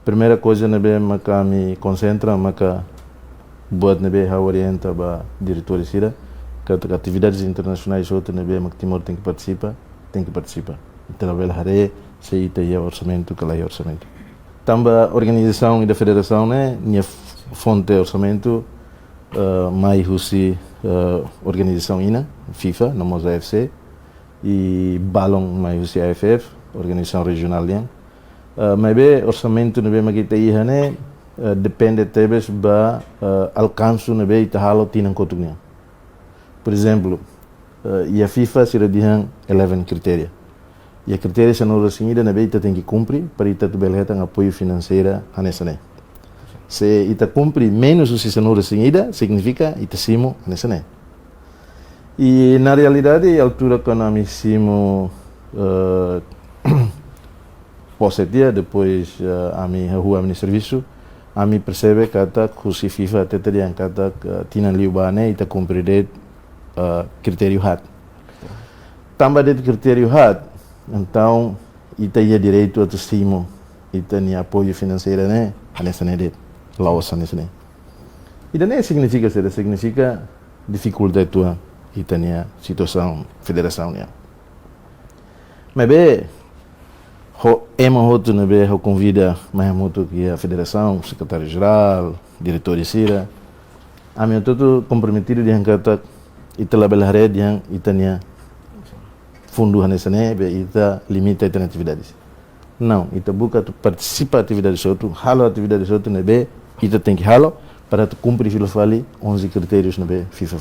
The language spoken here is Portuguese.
primeira coisa nebe maka me concentra maka buat nebe how orienta ba diretores sira que atividades internacionais outras nebe mak Timor tem que participar então ela hare se ita ia orçamento que lá é orçamento também a organização e da federação né minha fonte de orçamento mais russe organização ina FIFA na Moza FC e balão mais russe AFF organização regional liang mas bem orçamento nebe mak ita ia né depende tebes ba alcance nebe ita halo tinang kotuknya por exemplo e a FIFA sira dihan 11 critérios e a critério se não resinida nebe ita tem que cumprir para ita tu belheta apoio financeiro nessa né se ita cumpre menos o se não resinida significa ita simo nessa né e na realidade a altura quando a simo possetia depois a mi rua mi serviço a mi percebe que ata kusi FIFA até teria kata tina liubane ita cumprir critério hat também de critério hat então ita ia direito a testimo ita ni apoio financeiro né nessa né laos nessa né e não significa dificuldade tua ita ni situação federação né mas bem hotu nebe ho convida mais muito que a federação secretário geral diretor de sira a mim todo comprometido de kata ita label hare yang ita ni fundo nessa né ita limita ita atividades não ita buka tu participa atividades outro halo atividades outro nebe ita tem que halo para tu cumprir filo fali 11 critérios nebe FIFA